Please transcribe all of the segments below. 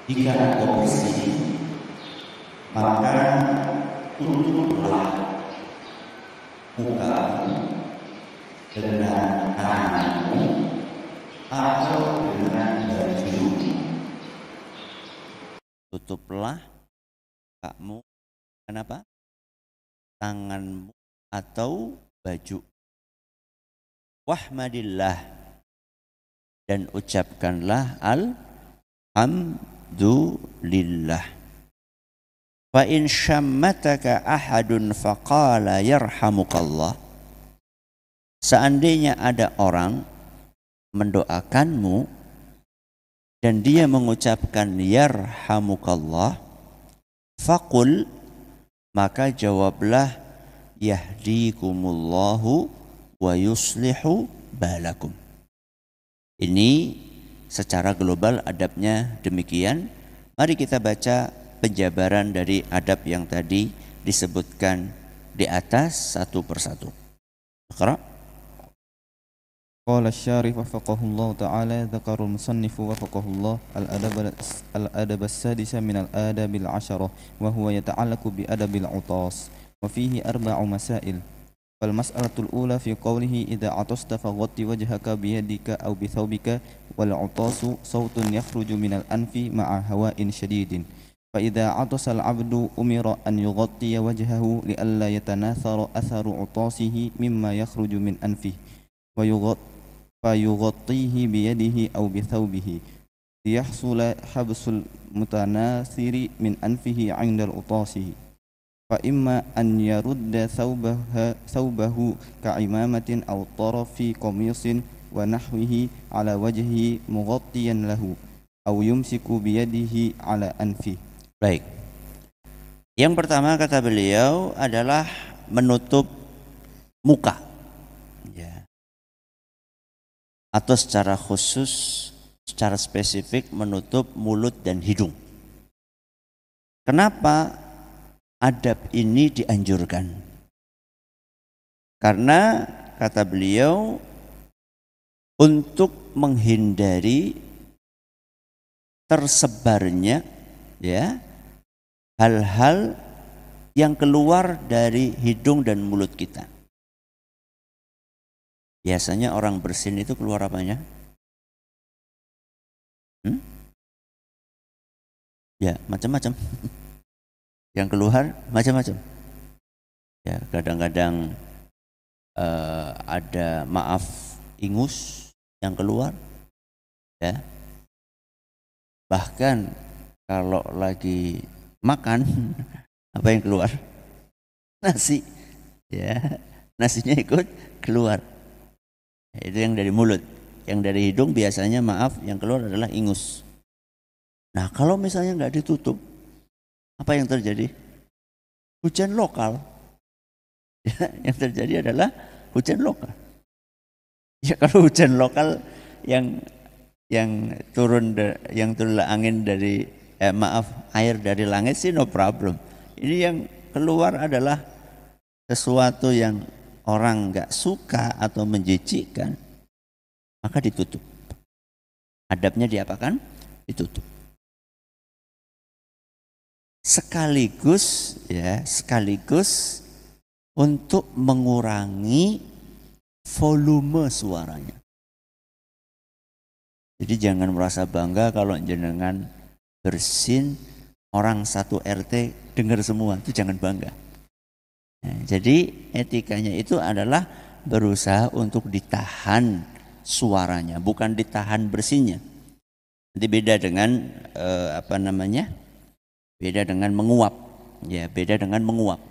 Jika engkau bersih, maka tutuplah mukamu dengan tanganmu atau dengan bajumu. Tutuplah mukamu dengan apa? Tanganmu atau baju. Wahmadillah, dan ucapkanlah alhamdulillah. Fa in syammataka ahadun faqala yarhamukallah. Seandainya ada orang mendoakanmu dan dia mengucapkan yarhamukallah, faqul, maka jawablah yahdikumullahu wa yuslihu balakum. Ini secara global adabnya demikian. Mari kita baca penjabaran dari adab yang tadi disebutkan di atas satu persatu. Iqra. Qala asy-syarih wafaqahullahu ta'ala, dzakara al-musannif wafaqahullah al-adab as-sadisa min al-adabil 'asharah wa huwa yata'allaqu bi adabil 'utas wa fihi arba'u masail. فالمسألة الأولى في قوله إذا عطست فغطي وجهك بيدك أو بثوبك، والعطاس صوت يخرج من الأنف مع هواء شديد، فإذا عطس العبد أمر أن يغطي وجهه لئلا يتناثر أثر عطاسه مما يخرج من أنفه، فيغطيه بيده أو بثوبه ليحصل حبس المتناثر من أنفه عند العطاس. فإما أن يرد ثوبه كعمامة أو طرف قميص ونحوه على وجهه مغطيا له أو يمسك بيده على أنفه. Baik. Yang pertama kata beliau adalah menutup muka, ya. Atau secara khusus, secara spesifik menutup mulut dan hidung. Kenapa adab ini dianjurkan? Karena kata beliau untuk menghindari tersebarnya, ya, hal-hal yang keluar dari hidung dan mulut kita. Biasanya orang bersin itu keluar apanya? Ya, macam-macam. Yang keluar macam-macam. Ya, kadang-kadang ada ingus yang keluar, ya. Bahkan kalau lagi makan, apa yang keluar? Nasi, ya. Nasinya ikut keluar. Itu yang dari mulut. Yang dari hidung biasanya yang keluar adalah ingus. Nah, kalau misalnya nggak ditutup, apa yang terjadi? Hujan lokal. Ya, yang terjadi adalah hujan lokal. Ya, kalau hujan lokal yang turun angin dari air dari langit sih no problem. Ini yang keluar adalah sesuatu yang orang nggak suka atau menjijikkan, maka ditutup. Adabnya diapakan? Ditutup. Sekaligus untuk mengurangi volume suaranya. Jadi jangan merasa bangga kalau jenengan bersin orang satu RT dengar semua, itu jangan bangga. Nah, jadi etikanya itu adalah berusaha untuk ditahan suaranya, bukan ditahan bersinnya. Nanti beda dengan beda dengan menguap, ya, beda dengan menguap.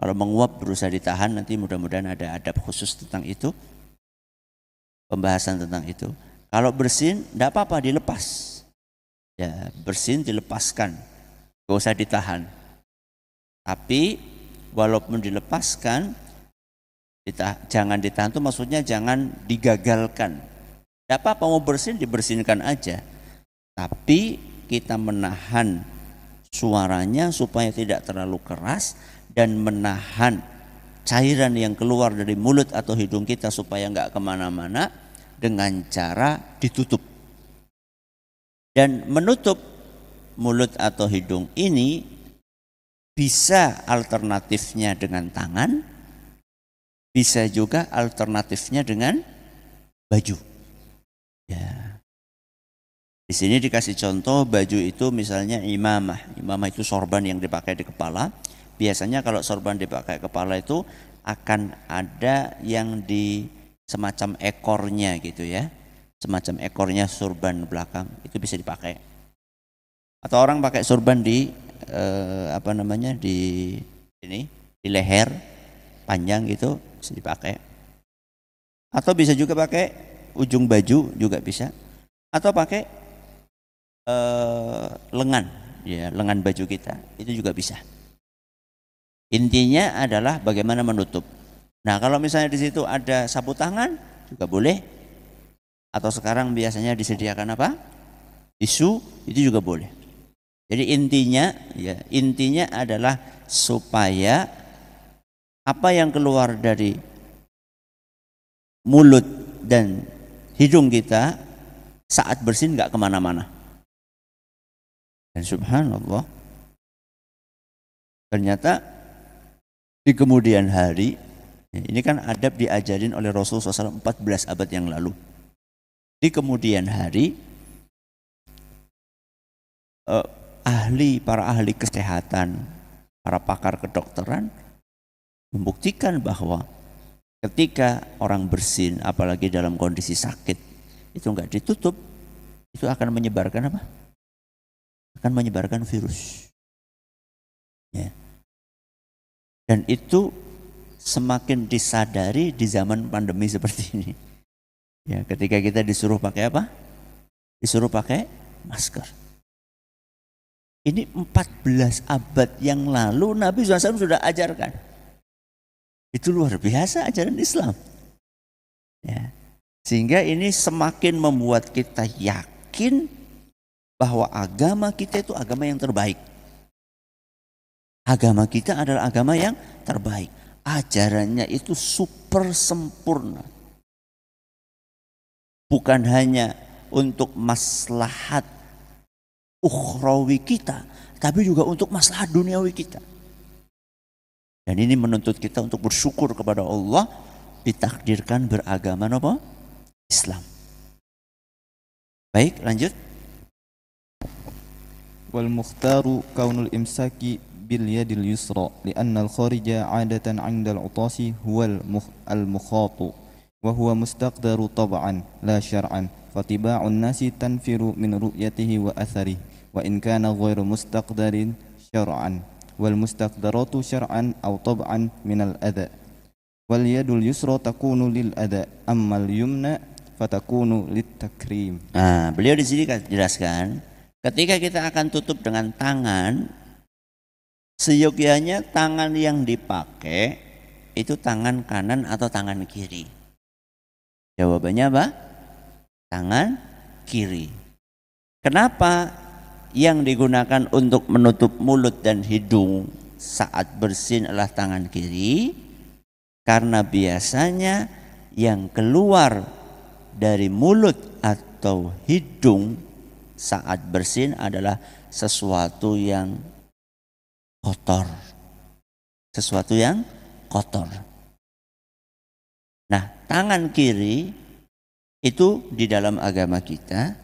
Kalau menguap berusaha ditahan, nanti mudah-mudahan ada adab khusus tentang itu, pembahasan tentang itu. Kalau bersin, tidak apa-apa, dilepas. Ya, bersin dilepaskan, gak usah ditahan. Tapi walaupun dilepaskan, jangan ditahan itu maksudnya jangan digagalkan. Tidak apa-apa, mau bersin dibersinkan aja. Tapi kita menahan suaranya supaya tidak terlalu keras dan menahan cairan yang keluar dari mulut atau hidung kita supaya nggak kemana-mana dengan cara ditutup. Dan menutup mulut atau hidung ini bisa alternatifnya dengan tangan, bisa juga alternatifnya dengan baju. Ya. Di sini dikasih contoh baju itu misalnya imamah. Imamah itu sorban yang dipakai di kepala. Biasanya kalau sorban dipakai kepala itu akan ada yang di semacam ekornya gitu ya. Semacam ekornya sorban belakang itu bisa dipakai. Atau orang pakai sorban di di leher panjang gitu bisa dipakai. Atau bisa juga pakai ujung baju juga bisa. Atau pakai lengan, ya lengan baju kita itu juga bisa. Intinya adalah bagaimana menutup. Nah kalau misalnya di situ ada sapu tangan juga boleh. Atau sekarang biasanya disediakan apa? Tisu itu juga boleh. Jadi intinya adalah supaya apa yang keluar dari mulut dan hidung kita saat bersin nggak kemana-mana. Dan subhanallah, ternyata di kemudian hari, ini kan adab diajarin oleh Rasulullah SAW 14 abad yang lalu. Di kemudian hari, para ahli kesehatan, para pakar kedokteran membuktikan bahwa ketika orang bersin, apalagi dalam kondisi sakit, itu enggak ditutup, itu akan menyebarkan apa? Akan menyebarkan virus. Ya. Dan itu semakin disadari di zaman pandemi seperti ini. Ya, ketika kita disuruh pakai apa? Disuruh pakai masker. Ini 14 abad yang lalu Nabi SAW sudah ajarkan. Itu luar biasa ajaran Islam. Ya. Sehingga ini semakin membuat kita yakin bahwa agama kita itu agama yang terbaik. Agama kita adalah agama yang terbaik. Ajarannya itu super sempurna. Bukan hanya untuk maslahat ukhrawi kita, tapi juga untuk maslahat duniawi kita. Dan ini menuntut kita untuk bersyukur kepada Allah ditakdirkan beragama apa? Islam. Baik, lanjut. Wal mukhtaru kaunul imsaki bil yadil yusra li'anna al kharija 'adatan 'inda al 'utasi huwa al mukhatu wa huwa mustaqdaru tab'an la syar'an fatiba'un nasi tanfiru min ru'yatihi wa atharihi wa in kana ghairu mustaqdarin syar'an wal mustaqdaratu syar'an aw tab'an min al adha wal yadul yusra takunu lil adha amma al yumna fatakunu lit takrim. Nah, beliau di sini jelaskan ketika kita akan tutup dengan tangan, seyogyanya tangan yang dipakai itu tangan kanan atau tangan kiri. Jawabannya apa? Tangan kiri. Kenapa yang digunakan untuk menutup mulut dan hidung saat bersin adalah tangan kiri? Karena biasanya yang keluar dari mulut atau hidung saat bersin adalah sesuatu yang kotor. Sesuatu yang kotor. Nah, tangan kiri itu di dalam agama kita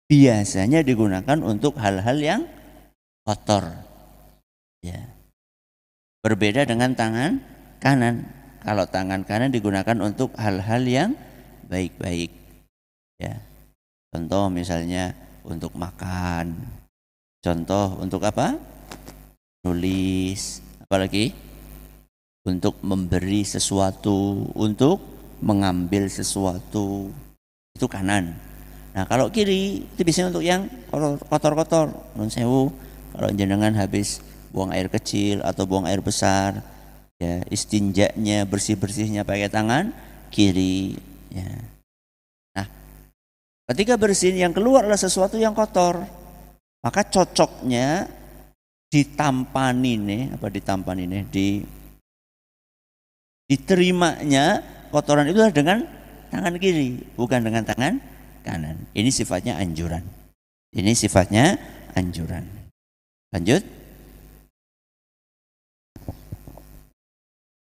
biasanya digunakan untuk hal-hal yang kotor. Ya. Berbeda dengan tangan kanan. Kalau tangan kanan digunakan untuk hal-hal yang baik-baik. Ya. Contoh misalnya untuk makan, contoh untuk apa? Nulis, apalagi untuk memberi sesuatu, untuk mengambil sesuatu, itu kanan. Nah kalau kiri itu biasanya untuk yang kotor-kotor. Nun sewu, kalau jenengan habis buang air kecil atau buang air besar, ya istinjanya, bersih-bersihnya pakai tangan kiri. Ya. Ketika bersin yang keluar adalah sesuatu yang kotor, maka cocoknya diterimanya kotoran itu adalah dengan tangan kiri, bukan dengan tangan kanan. Ini sifatnya anjuran. Ini sifatnya anjuran. Lanjut.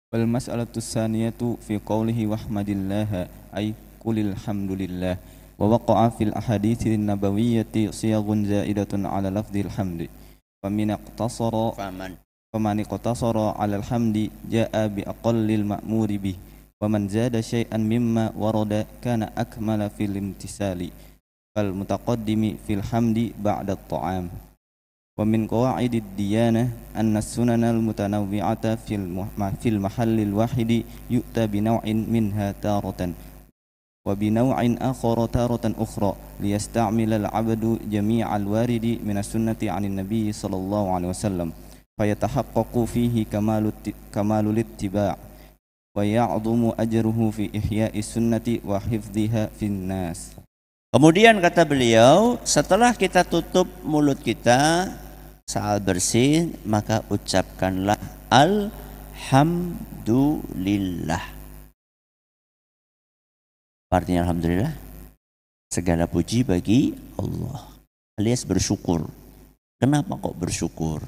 Wal mas'alatu tsaniyatu fi qawlihi wahmadillaha ay qulil hamdulillah wa waqa'a fil ahadithi nabawiyyati siyaghun zaidatun ala lafdhil hamdi faman iqtasara ala alhamdi jaa'a bi aqallil ma'muri bih wa man zada syai'an mimma warada kana akmala fil imtisali fal mutaqaddimi fil hamdi ba'da at-ta'am. Wa min qawaidid diyanah anna sunanal mutanawwi'ata fil mahallil wahidi yu'ta bi naw'in minha taratan wa bi naw'in akhara taratan ukhra liyasta'mila al-'abdu jami'al waridi min as-sunnati 'anil nabiy sallallahu alaihi wasallam fayatahaqqaqu fihi kamalul ittiba' wa ya'dhumu ajruhu fi ihya'i sunnati wa hifdhiha fin nas. Kemudian kata beliau, setelah kita tutup mulut kita saat bersin, maka ucapkanlah alhamdulillah. Artinya alhamdulillah, segala puji bagi Allah, alias bersyukur. Kenapa kok bersyukur?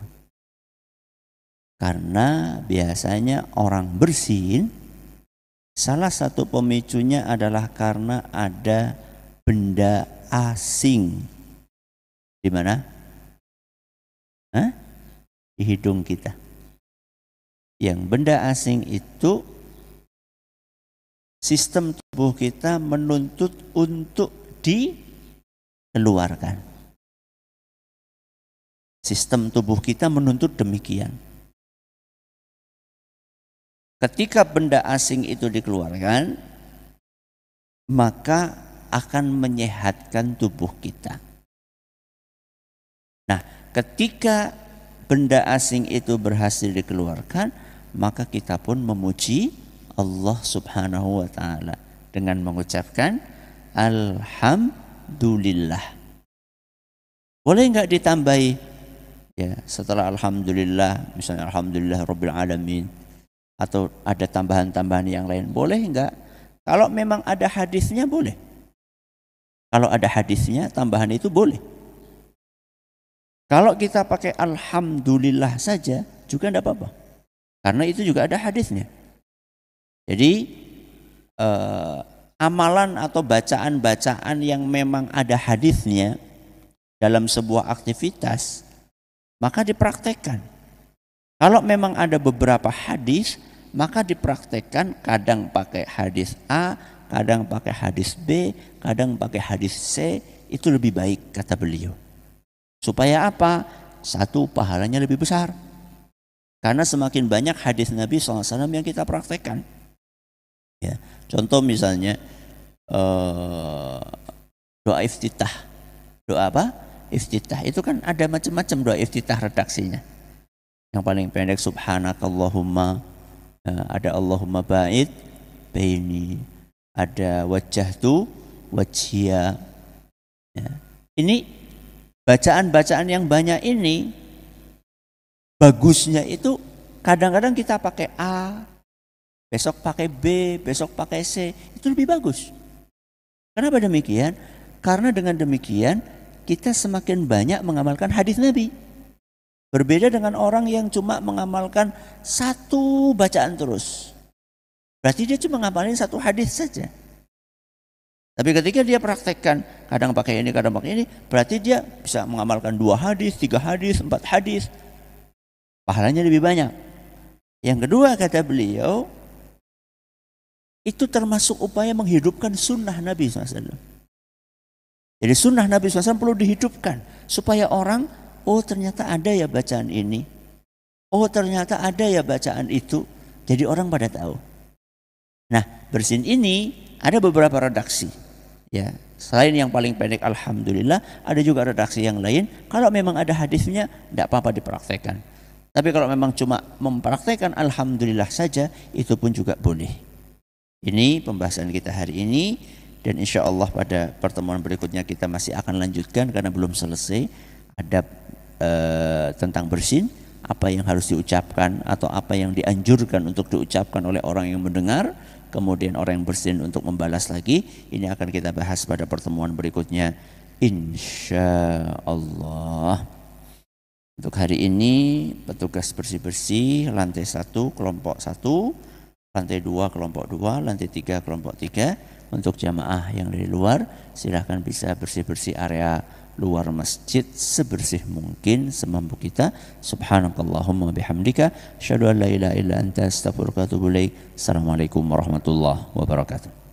Karena biasanya orang bersin, salah satu pemicunya adalah karena ada benda asing. Di mana? Di hidung kita. Yang benda asing itu sistem tubuh kita menuntut untuk dikeluarkan. Sistem tubuh kita menuntut demikian. Ketika benda asing itu dikeluarkan, maka akan menyehatkan tubuh kita. Nah, ketika benda asing itu berhasil dikeluarkan, maka kita pun memuji Allah Subhanahu wa taala dengan mengucapkan alhamdulillah. Boleh enggak ditambahi? Ya, setelah alhamdulillah, misalnya alhamdulillah rabbil alamin, atau ada tambahan-tambahan yang lain, boleh enggak? Kalau memang ada hadisnya boleh. Kalau ada hadisnya, tambahan itu boleh. Kalau kita pakai alhamdulillah saja juga tidak apa-apa, karena itu juga ada hadisnya. Jadi amalan atau bacaan-bacaan yang memang ada hadisnya dalam sebuah aktivitas, maka dipraktekkan. Kalau memang ada beberapa hadis, maka dipraktekkan, kadang pakai hadis A, kadang pakai hadis B, kadang pakai hadis C, itu lebih baik kata beliau. Supaya apa? Satu, pahalanya lebih besar. Karena semakin banyak hadis Nabi SAW yang kita praktekkan. Ya, contoh misalnya doa iftitah. Doa apa? Iftitah. Itu kan ada macam-macam doa iftitah redaksinya. Yang paling pendek subhanakallahumma, ada Allahumma ba'id baini, ada wajjahtu wajhiya. Ya. Ini bacaan-bacaan yang banyak ini, bagusnya itu kadang-kadang kita pakai A, besok pakai B, besok pakai C, itu lebih bagus. Kenapa demikian? Karena dengan demikian kita semakin banyak mengamalkan hadis Nabi. Berbeda dengan orang yang cuma mengamalkan satu bacaan terus. Berarti dia cuma ngamalin satu hadis saja. Tapi ketika dia praktekkan, kadang pakai ini, kadang pakai ini, berarti dia bisa mengamalkan 2 hadis, 3 hadis, 4 hadis. Pahalanya lebih banyak. Yang kedua kata beliau, itu termasuk upaya menghidupkan sunnah Nabi SAW. Jadi sunnah Nabi SAW perlu dihidupkan, supaya orang, oh ternyata ada ya bacaan ini, oh ternyata ada ya bacaan itu. Jadi orang pada tahu. Nah, bersin ini ada beberapa redaksi. Ya, selain yang paling pendek alhamdulillah, ada juga redaksi yang lain. Kalau memang ada hadisnya, tidak apa-apa dipraktekkan. Tapi kalau memang cuma mempraktekkan alhamdulillah saja, itu pun juga boleh. Ini pembahasan kita hari ini, dan insya Allah pada pertemuan berikutnya kita masih akan lanjutkan karena belum selesai adab tentang bersin, apa yang harus diucapkan atau apa yang dianjurkan untuk diucapkan oleh orang yang mendengar. Kemudian orang yang bersin untuk membalas lagi. Ini akan kita bahas pada pertemuan berikutnya. insyaallah. Untuk hari ini petugas bersih-bersih lantai 1 kelompok 1, lantai 2 kelompok 2, lantai 3 kelompok 3. Untuk jamaah yang dari luar silahkan bisa bersih-bersih area luar masjid sebersih mungkin semampu kita. Subhanakallahumma bihamdika asyhadu an la ilaha illa anta astaghfiruka wa atubu ilaik. Assalamualaikum warahmatullahi wabarakatuh.